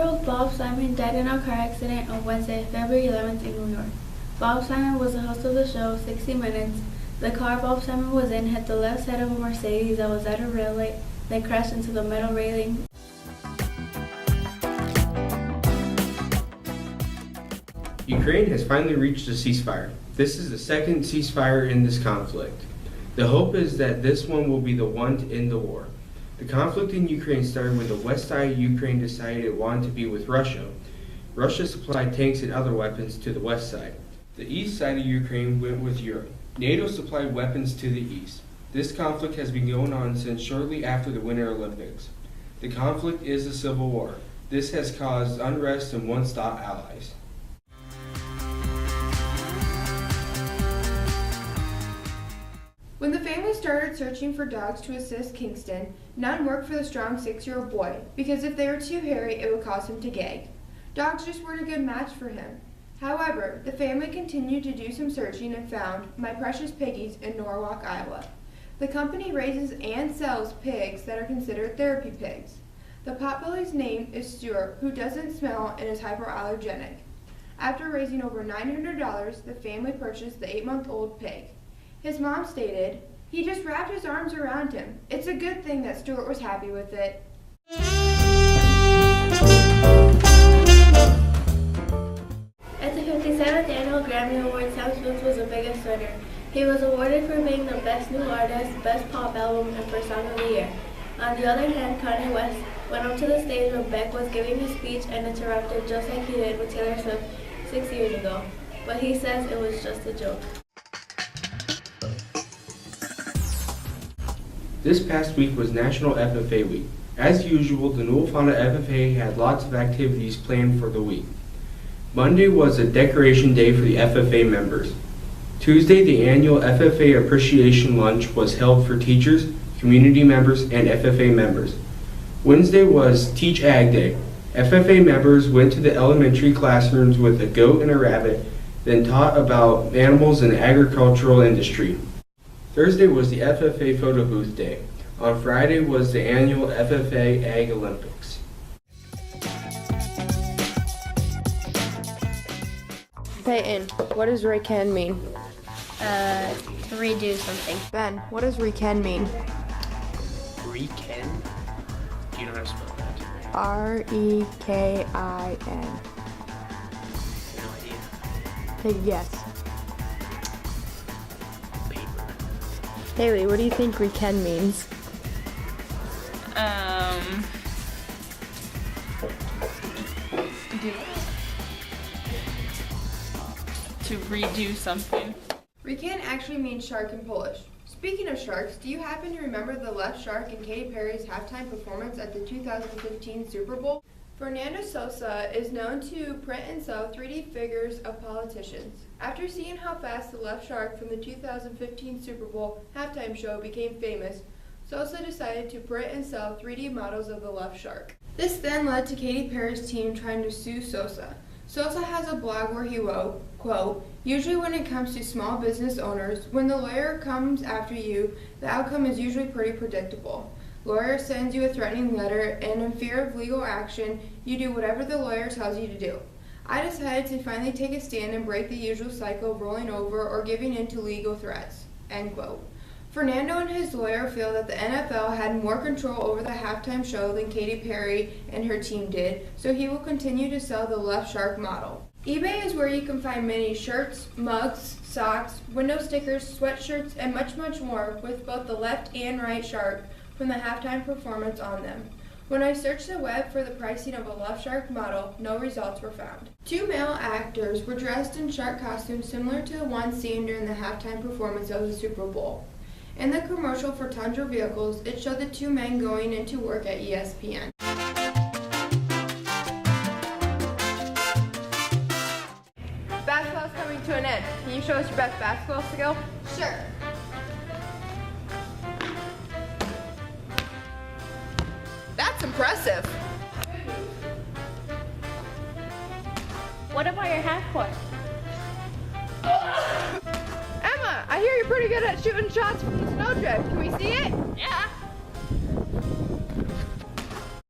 6-year-old Bob Simon died in a car accident on Wednesday, February 11th in New York. Bob Simon was the host of the show 60 Minutes. The car Bob Simon was in hit the left side of a Mercedes that was at a red light, then crashed into the metal railing. Ukraine has finally reached a ceasefire. This is the second ceasefire in this conflict. The hope is that this one will be the one to end the war. The conflict in Ukraine started when the west side of Ukraine decided it wanted to be with Russia. Russia supplied tanks and other weapons to the west side. The east side of Ukraine went with Europe. NATO supplied weapons to the east. This conflict has been going on since shortly after the Winter Olympics. The conflict is a civil war. This has caused unrest and one-stop allies. When the family started searching for dogs to assist Kingston, none worked for the strong 6-year-old boy, because if they were too hairy, it would cause him to gag. Dogs just weren't a good match for him. However, the family continued to do some searching and found My Precious Piggies in Norwalk, Iowa. The company raises and sells pigs that are considered therapy pigs. The potbelly's name is Stuart, who doesn't smell and is hypoallergenic. After raising over $900, the family purchased the 8-month-old pig. His mom stated, "He just wrapped his arms around him. It's a good thing that Stuart was happy with it." At the 57th Annual Grammy Awards, Sam Smith was the biggest winner. He was awarded for being the Best New Artist, Best Pop Album, and for Song of the Year. On the other hand, Kanye West went up to the stage where Beck was giving his speech and interrupted just like he did with Taylor Swift 6 years ago. But he says it was just a joke. This past week was National FFA Week. As usual, the Newell-Fonda FFA had lots of activities planned for the week. Monday was a decoration day for the FFA members. Tuesday, the annual FFA Appreciation Lunch was held for teachers, community members, and FFA members. Wednesday was Teach Ag Day. FFA members went to the elementary classrooms with a goat and a rabbit, then taught about animals in the agricultural industry. Thursday was the FFA Photo Booth Day. On Friday was the annual FFA Ag Olympics. Peyton, what does recant mean? To redo something. Ben, what does recant mean? Rekin? Do you know how to spell that? R-E-K-I-N. No idea. Take a guess. Paper. Haley, what do you think recant means? To redo something. Recant actually means shark in Polish. Speaking of sharks, do you happen to remember the left shark in Katy Perry's halftime performance at the 2015 Super Bowl? Fernando Sosa is known to print and sell 3D figures of politicians. After seeing how fast the left shark from the 2015 Super Bowl halftime show became famous, Sosa decided to print and sell 3D models of the left shark. This then led to Katy Perry's team trying to sue Sosa. Sosa has a blog where he wrote, quote, "Usually when it comes to small business owners, when the lawyer comes after you, the outcome is usually pretty predictable. Lawyer sends you a threatening letter, and in fear of legal action, you do whatever the lawyer tells you to do. I decided to finally take a stand and break the usual cycle of rolling over or giving in to legal threats." End quote. Fernando and his lawyer feel that the NFL had more control over the halftime show than Katy Perry and her team did, so he will continue to sell the left shark model. eBay is where you can find many shirts, mugs, socks, window stickers, sweatshirts, and much, much more with both the left and right shark from the halftime performance on them. When I searched the web for the pricing of a left shark model, no results were found. 2 male actors were dressed in shark costumes similar to the ones seen during the halftime performance of the Super Bowl. In the commercial for Tundra Vehicles, it showed the 2 men going into work at ESPN. Basketball's coming to an end. Can you show us your best basketball skill? Sure. That's impressive. What about your half court? Emma, I hear you're pretty good at shooting shots from the snowdrift. Can we see it? Yeah.